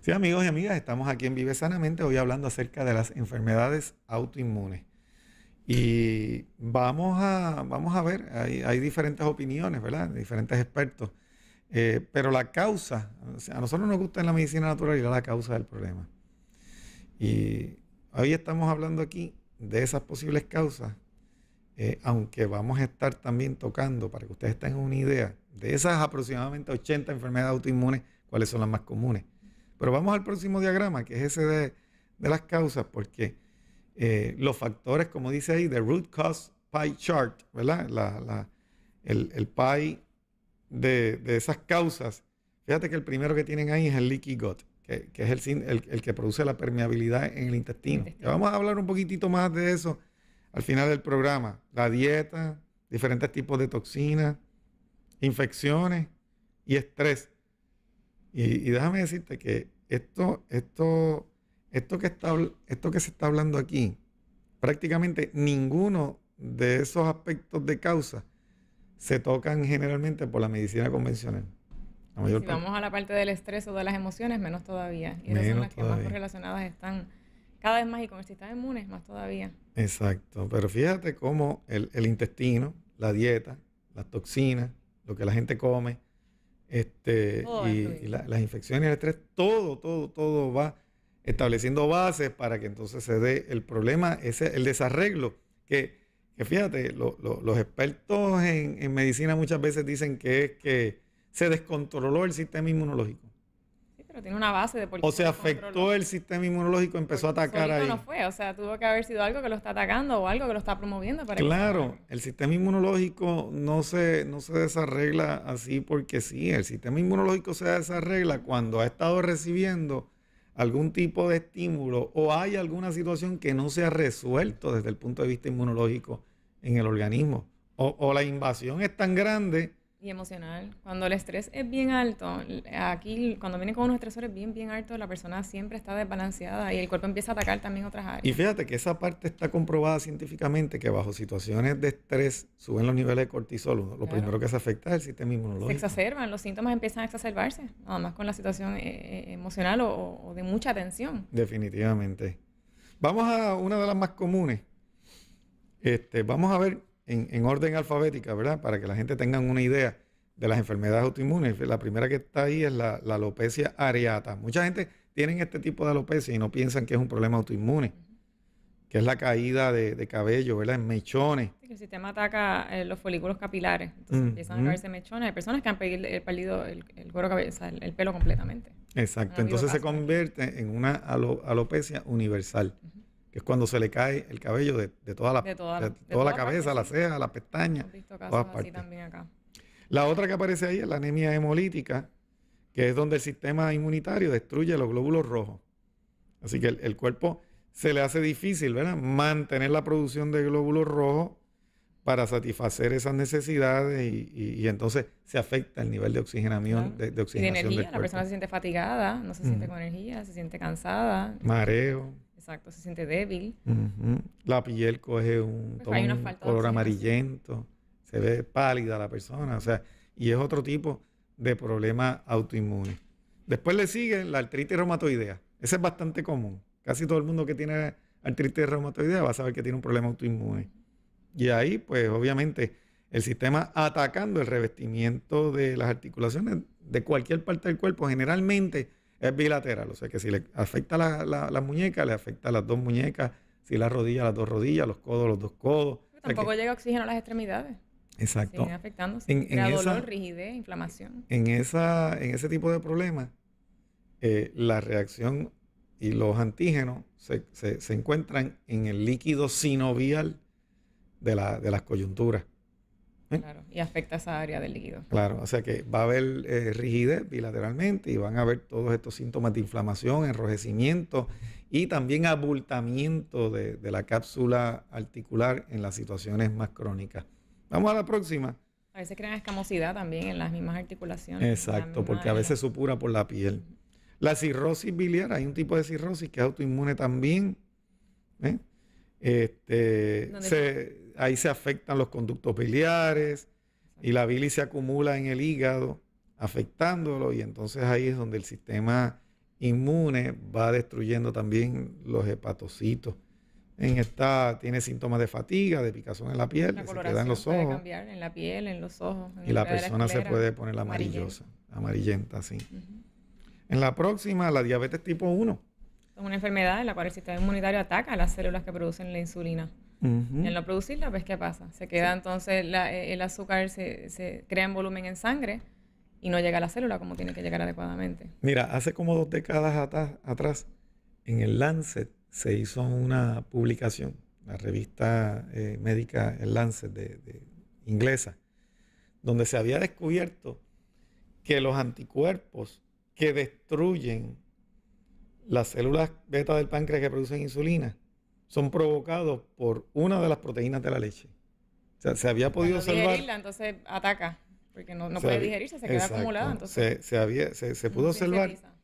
Sí, amigos y amigas, estamos aquí en Vive Sanamente, hoy hablando acerca de las enfermedades autoinmunes. Y vamos a ver, hay diferentes opiniones, ¿verdad? De diferentes expertos. Pero la causa, o sea, a nosotros nos gusta en la medicina natural ir a la causa del problema. Y hoy estamos hablando aquí de esas posibles causas, aunque vamos a estar también tocando, para que ustedes tengan una idea, de esas aproximadamente 80 enfermedades autoinmunes, cuáles son las más comunes. Pero vamos al próximo diagrama, que es ese de las causas, porque los factores, como dice ahí, the root cause pie chart, ¿verdad? El pie de esas causas. Fíjate que el primero que tienen ahí es el leaky gut, que es el que produce la permeabilidad en el intestino. Ya vamos a hablar un poquitito más de eso al final del programa. La dieta, diferentes tipos de toxinas, infecciones y estrés. Y déjame decirte que esto que se está hablando aquí, prácticamente ninguno de esos aspectos de causa se tocan generalmente por la medicina convencional. La Y mayor si parte, vamos a la parte del estrés o de las emociones, menos todavía. Y esas son menos las que más todavía. correlacionadas están cada vez más, y con el sistema inmune más todavía. Exacto. Pero fíjate cómo el intestino, la dieta, las toxinas, lo que la gente come, Todo va a influir. las infecciones y el estrés, todo va estableciendo bases para que entonces se dé el problema, el desarreglo, que fíjate, los expertos en medicina muchas veces dicen que es que se descontroló el sistema inmunológico. Sí, pero tiene una base de por O qué se se afectó descontroló. el sistema inmunológico, empezó a Porque atacar solito no ahí. fue, o sea, tuvo que haber sido algo que lo está atacando o algo que lo está promoviendo para que se Claro, ataque. el sistema inmunológico no se desarregla así porque sí. El sistema inmunológico se desarregla cuando ha estado recibiendo algún tipo de estímulo o hay alguna situación que no se ha resuelto desde el punto de vista inmunológico en el organismo. O la invasión es tan grande. Y emocional. Cuando el estrés es bien alto, aquí cuando viene con unos estresores bien altos, la persona siempre está desbalanceada y el cuerpo empieza a atacar también otras Y áreas. fíjate que esa parte está comprobada científicamente que bajo situaciones de estrés suben los niveles de cortisol. Lo Claro. primero que se afecta es el sistema Se inmunológico. exacerban, los síntomas empiezan a exacerbarse, nada más con la situación emocional o de mucha tensión. Definitivamente. Vamos a una de las más comunes. Vamos a ver en orden alfabética, ¿verdad? Para que la gente tenga una idea de las enfermedades autoinmunes. La primera que está ahí es la alopecia areata. Mucha gente tiene este tipo de alopecia y no piensan que es un problema autoinmune, que es la caída de cabello, ¿verdad? En mechones. Sí, que el sistema ataca los folículos capilares, entonces empiezan a Ujú. caerse mechones. Hay personas que han perdido el cuero cabelludo, o sea, el pelo completamente. Han Exacto. habido Entonces se casos aquí. convierte en una alopecia universal, Ujú. que es cuando se le cae el cabello de toda De de toda, de toda la toda parte, cabeza, la sí. ceja, la pestaña, Hemos visto todas casos así partes. también acá. La otra que aparece ahí es la anemia hemolítica, que es donde el sistema inmunitario destruye los glóbulos rojos. Así que el cuerpo se le hace difícil, ¿verdad?, mantener la producción de glóbulos rojos para satisfacer esas necesidades y entonces se afecta el nivel de Claro. oxigenación, de Y de oxigenación del energía, la cuerpo. persona se siente fatigada, no se siente Ujú. con energía, se siente cansada, Mareo. exacto, se siente débil. Ujú. La piel coge Pues toma hay una un falta de color oxigenación. amarillento, se ve pálida la persona, o sea, y es otro tipo de problema autoinmune. Después le sigue la artritis reumatoidea. Ese es bastante común. Casi todo el mundo que tiene artritis reumatoidea va a saber que tiene un problema autoinmune. Y ahí, pues, obviamente, el sistema atacando el revestimiento de las articulaciones de cualquier parte del cuerpo, generalmente es bilateral. O sea que si le afecta la muñeca, le afecta a las dos muñecas, si la rodilla, las dos rodillas, los codos, los dos codos. Pero O sea tampoco que, llega oxígeno a las extremidades. Siguen exacto. afectándose. En, en Crea dolor, esa, rigidez, inflamación. en ese tipo de problemas, la reacción y los antígenos se encuentran en el líquido sinovial de las coyunturas. ¿Eh? Claro, y afecta esa área del líquido. Claro, o sea que va a haber rigidez bilateralmente y van a haber todos estos síntomas de inflamación, enrojecimiento y también abultamiento de la cápsula articular en las situaciones más crónicas. Vamos a la próxima. A veces crean escamosidad también en las mismas articulaciones. Exacto, porque a veces supura por la piel. La cirrosis biliar, hay un tipo de cirrosis que es autoinmune también. ¿Eh? Ahí se afectan los conductos biliares y la bilis se acumula en el hígado, afectándolo, y entonces ahí es donde el sistema inmune va destruyendo también los hepatocitos. Tiene síntomas de fatiga, de picazón en la piel, La se queda en coloración los puede ojos cambiar en la piel, en los ojos, en y el la área de persona se esclera, puede poner amarillenta. amarillenta, sí. Ujú. En la próxima, la diabetes tipo 1. Es una enfermedad en la cual el sistema inmunitario ataca las células que producen la insulina. Y al no producirla, pues, ¿qué pasa? Se queda entonces el azúcar se crea en volumen en sangre y no llega a la célula como tiene que llegar adecuadamente. Mira, hace como 2 décadas atrás, en el Lancet se hizo una publicación, la revista médica El Lancet de inglesa, donde se había descubierto que los anticuerpos que destruyen las células beta del páncreas que producen insulina son provocados por una de las proteínas de la leche. O sea, se había podido Cuando observar. digerirla, entonces ataca, porque no se puede había- digerirse, se queda exacto, acumulada, entonces se pudo observar sintetiza.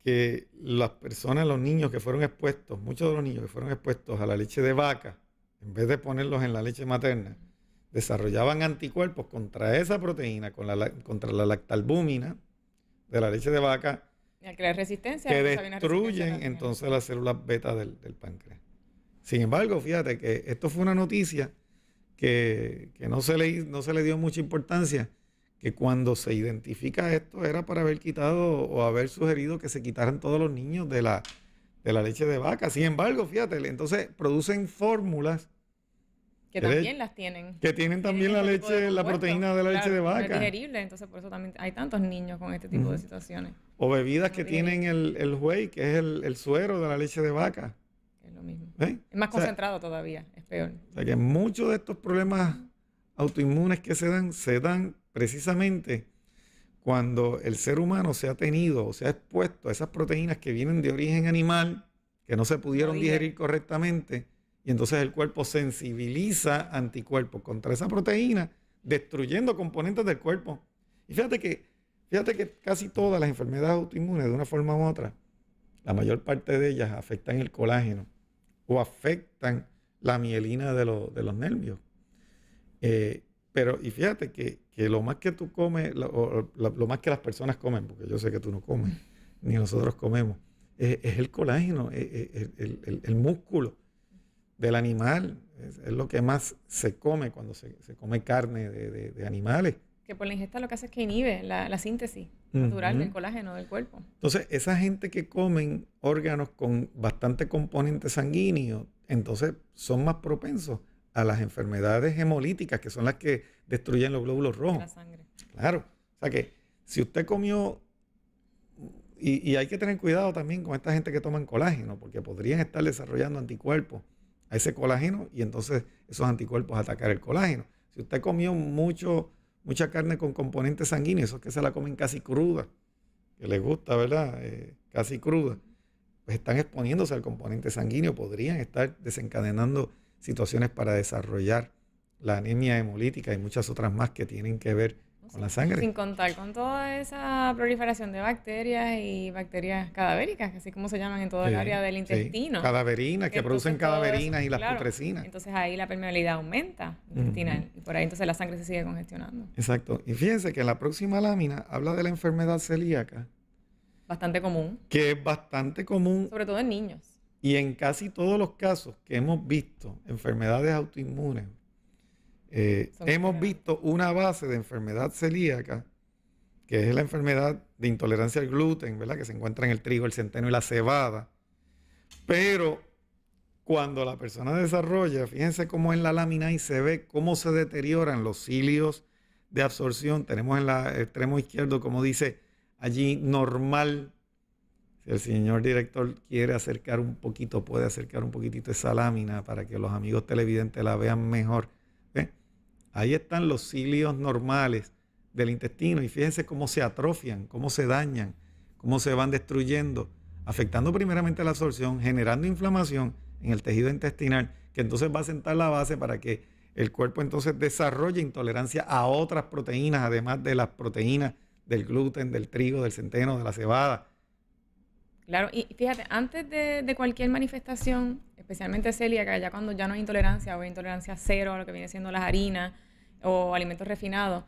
que las personas, los niños que fueron expuestos, muchos de los niños que fueron expuestos a la leche de vaca, en vez de ponerlos en la leche materna, desarrollaban anticuerpos contra esa proteína, contra la lactalbúmina de la leche de vaca, Y al crear resistencia, que entonces hay una resistencia destruyen también. entonces las células beta del páncreas. Sin embargo, fíjate que esto fue una noticia que no se le dio mucha importancia, que cuando se identifica esto era para haber quitado o haber sugerido que se quitaran todos los niños de la leche de vaca. Sin embargo, fíjate, entonces producen fórmulas Que que también las tienen. que tienen también Tienen la este tipo de leche, la compuestos. proteína de la leche de Claro, no es vaca. digerible, entonces por eso también hay tantos niños con este tipo de Ujú. situaciones, O bebidas No que digerible. tienen el whey, que es el suero de la leche de vaca. que es lo mismo. ¿Ves? Es más O sea, concentrado todavía, es peor. O sea que muchos de estos problemas autoinmunes que se dan precisamente cuando el ser humano se ha tenido o se ha expuesto a esas proteínas que vienen de origen animal, que no se pudieron digiere. digerir correctamente, y entonces el cuerpo sensibiliza anticuerpos contra esa proteína, destruyendo componentes del cuerpo. Y fíjate que casi todas las enfermedades autoinmunes, de una forma u otra, la mayor parte de ellas afectan el colágeno o afectan la mielina de los nervios. Y fíjate que lo más que tú comes, lo más que las personas comen, porque yo sé que tú no comes, ni nosotros comemos, es el colágeno, el músculo del animal. Es lo que más se come cuando se come carne de animales. Que por la ingesta lo que hace es que inhibe la síntesis natural del colágeno del cuerpo. Entonces, esa gente que comen órganos con bastante componente sanguíneo, entonces son más propensos a las enfermedades hemolíticas, que son las que destruyen los glóbulos de rojos. la sangre. Claro. O sea que si usted comió, y hay que tener cuidado también con esta gente que toman colágeno, porque podrían estar desarrollando anticuerpos a ese colágeno y entonces esos anticuerpos atacar el colágeno. Si usted comió mucha carne con componente sanguíneo, esos que se la comen casi cruda, que les gusta, ¿verdad? Casi cruda, pues están exponiéndose al componente sanguíneo, podrían estar desencadenando situaciones para desarrollar la anemia hemolítica y muchas otras más que tienen que ver con la sangre. Sin contar con toda esa proliferación de bacterias y bacterias cadavéricas, así como se llaman en todo el Sí, área del sí. intestino. Cadaverinas, que Entonces, producen todo eso, cadaverinas y las claro, putrecinas. Entonces ahí la permeabilidad aumenta intestinal y por ahí entonces la sangre se sigue congestionando. Exacto. Y fíjense que en la próxima lámina habla de la enfermedad celíaca, Bastante común, que es bastante común sobre todo en niños. y en casi todos los casos que hemos visto enfermedades autoinmunes, Son hemos generales. visto una base de enfermedad celíaca, que es la enfermedad de intolerancia al gluten, ¿verdad? Que se encuentra en el trigo, el centeno y la cebada. Pero cuando la persona desarrolla, fíjense cómo en la lámina ahí se ve cómo se deterioran los cilios de absorción. Tenemos en el extremo izquierdo, como dice allí, normal. Si el señor director quiere acercar un poquito, puede acercar un poquitito esa lámina para que los amigos televidentes la vean mejor. ¿Ve? Ahí están los cilios normales del intestino y fíjense cómo se atrofian, cómo se dañan, cómo se van destruyendo, afectando primeramente la absorción, generando inflamación en el tejido intestinal, que entonces va a sentar la base para que el cuerpo entonces desarrolle intolerancia a otras proteínas, además de las proteínas del gluten, del trigo, del centeno, de la cebada. Claro, y fíjate, antes de cualquier manifestación, especialmente celíaca, ya cuando ya no hay intolerancia o hay intolerancia cero a lo que viene siendo las harinas o alimentos refinados,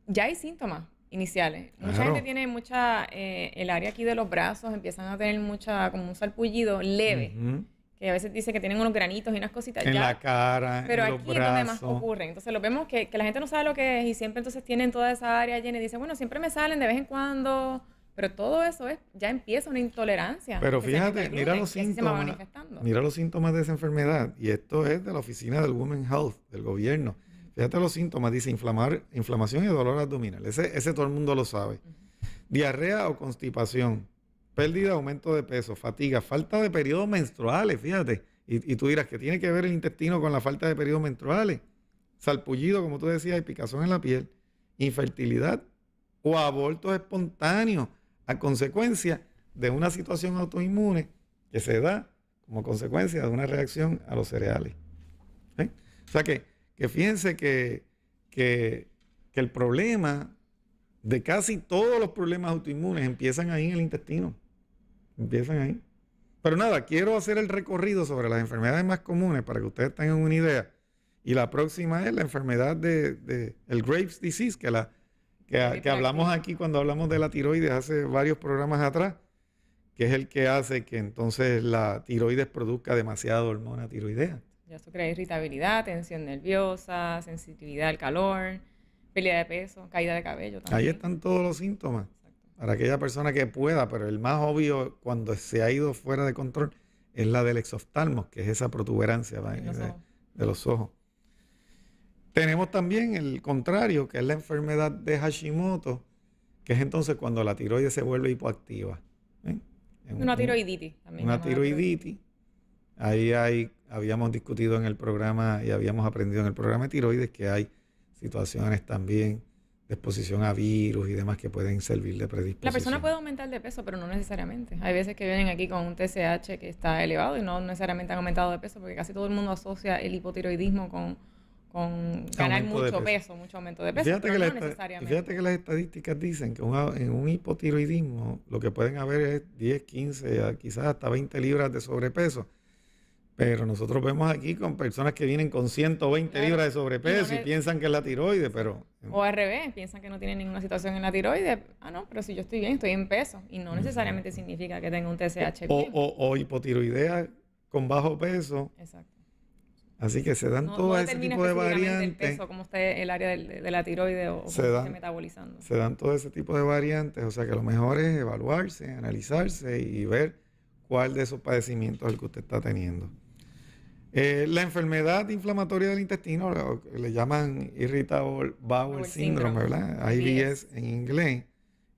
ya hay síntomas. iniciales. Mucha Claro. gente tiene el área aquí de los brazos, empiezan a tener como un salpullido leve, que a veces dice que tienen unos granitos y unas cositas. En la cara, pero en los aquí es donde más brazos. ocurren. Entonces lo vemos que la gente no sabe lo que es y siempre entonces tienen toda esa área llena y dicen, bueno, siempre me salen de vez en cuando, pero todo eso ya empieza una intolerancia. Pero fíjate, gluten, mira los y así se va síntomas. manifestando. Mira los síntomas de esa enfermedad. Y esto es de la oficina del Women's Health, del gobierno. Fíjate los síntomas. Dice inflamación y dolor abdominal. Ese todo el mundo lo sabe. Diarrea o constipación. Pérdida, aumento de peso, fatiga, falta de periodos menstruales, fíjate. Y tú dirás, ¿qué tiene que ver el intestino con la falta de periodos menstruales? Salpullido, como tú decías, y picazón en la piel, infertilidad o abortos espontáneos a consecuencia de una situación autoinmune que se da como consecuencia de una reacción a los cereales. ¿Sí? O sea que fíjense que el problema de casi todos los problemas autoinmunes empiezan ahí en el intestino. Empiezan ahí. Pero nada, quiero hacer el recorrido sobre las enfermedades más comunes para que ustedes tengan una idea. Y la próxima es la enfermedad de el Graves' disease, que hablamos aquí cuando hablamos de la tiroides hace varios programas atrás, que es el que hace que entonces la tiroides produzca demasiada hormona tiroidea. Ya eso crea irritabilidad, tensión nerviosa, sensitividad al calor, pérdida de peso, caída de cabello también. Ahí están todos los síntomas. Para aquella persona que pueda, pero el más obvio cuando se ha ido fuera de control es la del exoftalmos, que es esa protuberancia de los ojos. Tenemos también el contrario, que es la enfermedad de Hashimoto, que es entonces cuando la tiroides se vuelve hipoactiva. Una tiroiditis también. Una tiroiditis. Habíamos discutido en el programa y habíamos aprendido en el programa de tiroides que hay situaciones también de exposición a virus y demás que pueden servir de predisposición. La persona puede aumentar de peso, pero no necesariamente. Hay veces que vienen aquí con un TSH que está elevado y no necesariamente han aumentado de peso, porque casi todo el mundo asocia el hipotiroidismo con ganar mucho peso, mucho aumento de peso, fíjate pero que no necesariamente. Fíjate que las estadísticas dicen que en un hipotiroidismo lo que pueden haber es 10, 15, quizás hasta 20 libras de sobrepeso. Pero nosotros vemos aquí con personas que vienen con 120 libras de sobrepeso y piensan que es la tiroides, pero... O al revés, piensan que no tienen ninguna situación en la tiroides. Ah, no, pero si yo estoy bien, estoy en peso. Y no necesariamente significa que tenga un TSH bien. O hipotiroidea con bajo peso. Exacto. Así que se dan todo ese tipo de variantes. El peso, como esté el área de la tiroides o cómo se esté metabolizando. Se dan todo ese tipo de variantes. O sea que lo mejor es evaluarse, analizarse y ver cuál de esos padecimientos es el que usted está teniendo. La enfermedad inflamatoria del intestino, le llaman Irritable Bowel Syndrome, ¿verdad? IBS en inglés,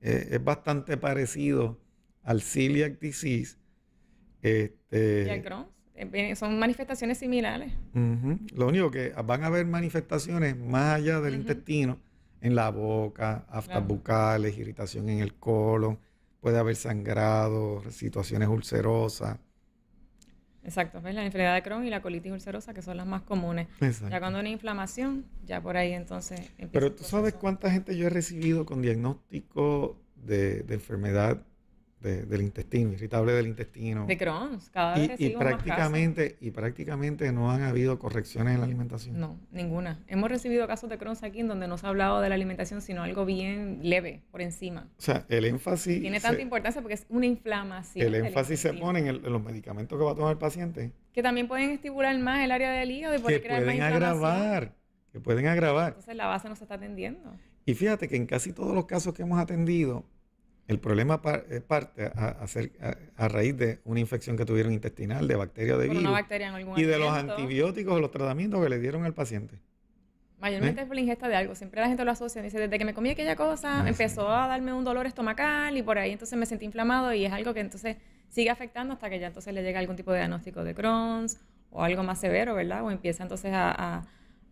es bastante parecido al Celiac Disease. ¿Y al Crohn's? Son manifestaciones similares. Lo único que van a haber manifestaciones más allá del intestino, en la boca, aftas bucales, irritación en el colon, puede haber sangrado, situaciones ulcerosas. Exacto, ¿ves? La enfermedad de Crohn y la colitis ulcerosa, que son las más comunes. Exacto. Ya cuando hay una inflamación, ya por ahí entonces empieza. Pero tú sabes cuánta gente yo he recibido con diagnóstico de enfermedad del intestino, irritable del intestino. De Crohn's, cada vez recibimos más casos. Y prácticamente no han habido correcciones en la alimentación. No, ninguna. Hemos recibido casos de Crohn's aquí en donde no se ha hablado de la alimentación, sino algo bien leve, por encima. O sea, el énfasis... Tiene tanta importancia porque es una inflamación. El énfasis se pone en los medicamentos que va a tomar el paciente. Que también pueden estimular más el área del hígado y poder crear más inflamación. Que pueden agravar. Entonces la base no se está atendiendo. Y fíjate que en casi todos los casos que hemos atendido, el problema parte a raíz de una infección que tuvieron intestinal, de bacteria o de virus, una bacteria en algún y de alimento. los antibióticos o los tratamientos que le dieron al paciente. Mayormente es por la ingesta de algo. Siempre la gente lo asocia. Dice, desde que me comí aquella cosa, empezó a darme un dolor estomacal y por ahí entonces me sentí inflamado y es algo que entonces sigue afectando hasta que ya entonces le llega algún tipo de diagnóstico de Crohn's o algo más severo, ¿verdad? O empieza entonces a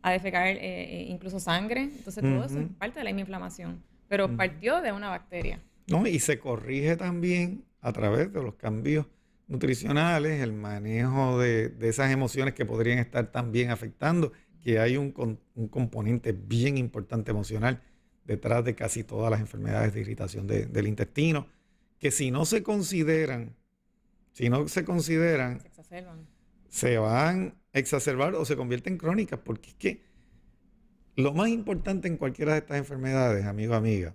defecar incluso sangre. Entonces todo eso es parte de la misma inflamación. Pero partió de una bacteria. No, y se corrige también a través de los cambios nutricionales, el manejo de esas emociones que podrían estar también afectando, que hay un componente bien importante emocional detrás de casi todas las enfermedades de irritación del intestino, que si no se consideran, se exacerban. Se van a exacerbar o se convierten crónicas, porque es que lo más importante en cualquiera de estas enfermedades, amigo, amiga,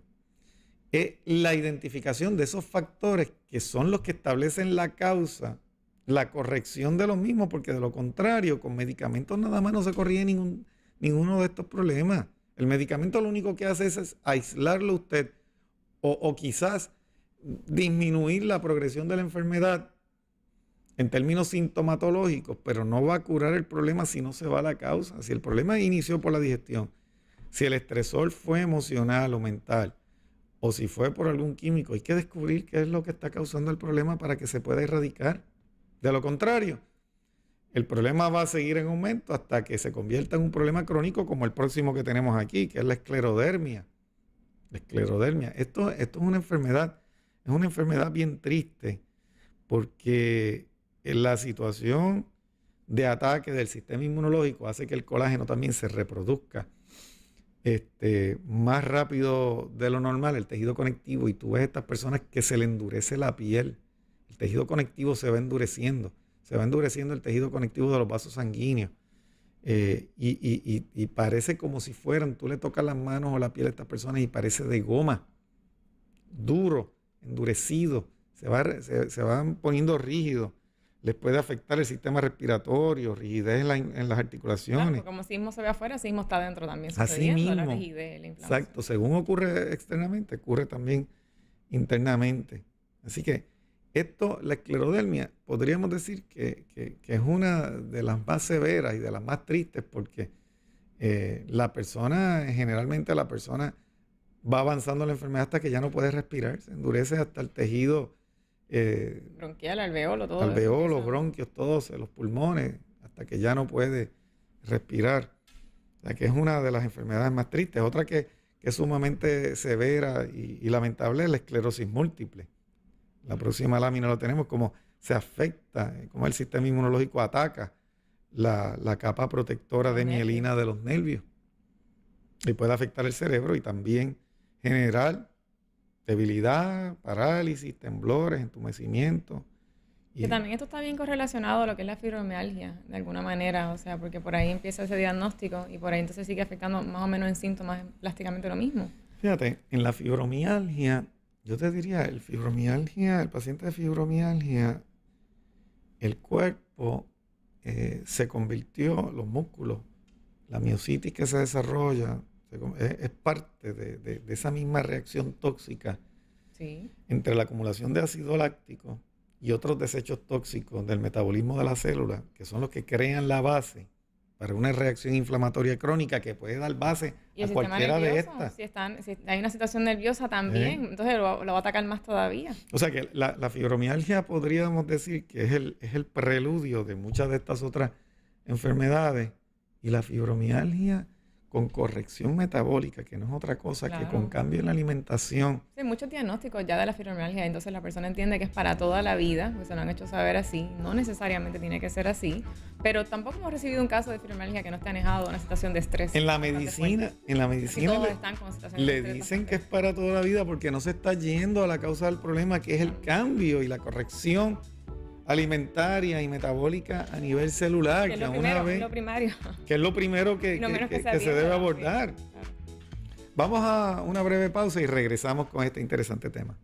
es la identificación de esos factores que son los que establecen la causa, la corrección de los mismos, porque de lo contrario, con medicamentos nada más no se corrige ninguno de estos problemas. El medicamento lo único que hace es aislarlo a usted o quizás disminuir la progresión de la enfermedad en términos sintomatológicos, pero no va a curar el problema si no se va a la causa. Si el problema inició por la digestión, si el estresor fue emocional o mental, o si fue por algún químico, hay que descubrir qué es lo que está causando el problema para que se pueda erradicar. De lo contrario, el problema va a seguir en aumento hasta que se convierta en un problema crónico como el próximo que tenemos aquí, que es la esclerodermia. La esclerodermia. Esto es una enfermedad bien triste porque la situación de ataque del sistema inmunológico hace que el colágeno también se reproduzca más rápido de lo normal, el tejido conectivo, y tú ves a estas personas que se le endurece la piel. El tejido conectivo se va endureciendo el tejido conectivo de los vasos sanguíneos. Y parece como si fueran, tú le tocas las manos o la piel a estas personas y parece de goma, duro, endurecido, se van poniendo rígidos. Les puede afectar el sistema respiratorio, rigidez en las articulaciones. Claro, como sismo se ve afuera, sismo está adentro también Así mismo, la rigidez, la inflamación. exacto, según ocurre externamente, ocurre también internamente. Así que la esclerodermia, podríamos decir que es una de las más severas y de las más tristes porque generalmente la persona va avanzando la enfermedad hasta que ya no puede respirar, se endurece hasta el tejido bronquial, alveolo, todo. Alveolos, bronquios, todos, los pulmones, hasta que ya no puede respirar. O sea que es una de las enfermedades más tristes. Otra que es sumamente severa y lamentable es la esclerosis múltiple. La próxima lámina lo tenemos, como se afecta, como el sistema inmunológico ataca la capa protectora de mielina de los nervios. Y puede afectar el cerebro y también generar debilidad, parálisis, temblores, entumecimiento. Que también esto está bien correlacionado a lo que es la fibromialgia, de alguna manera, o sea, porque por ahí empieza ese diagnóstico y por ahí entonces sigue afectando más o menos en síntomas plásticamente lo mismo. Fíjate, en la fibromialgia, yo te diría, el paciente de fibromialgia, el cuerpo se convirtió, los músculos, la miositis que se desarrolla, es parte de esa misma reacción tóxica entre la acumulación de ácido láctico y otros desechos tóxicos del metabolismo de la célula, que son los que crean la base para una reacción inflamatoria crónica que puede dar base a cualquiera de estas. Si hay una situación nerviosa también, entonces lo va a atacar más todavía. O sea que la fibromialgia podríamos decir que es el preludio de muchas de estas otras enfermedades, y la fibromialgia con corrección metabólica, que no es otra cosa que con cambio en la alimentación. Sí, hay muchos diagnósticos ya de la fibromialgia, entonces la persona entiende que es para toda la vida, pues se lo han hecho saber así, no necesariamente tiene que ser así, pero tampoco hemos recibido un caso de fibromialgia que no esté anejado de una situación de estrés. En la medicina le dicen que es para toda la vida porque no se está yendo a la causa del problema, que es el cambio y la corrección alimentaria y metabólica a nivel celular, que es lo primario. Que es lo primero que se debe abordar. Vamos a una breve pausa y regresamos con este interesante tema.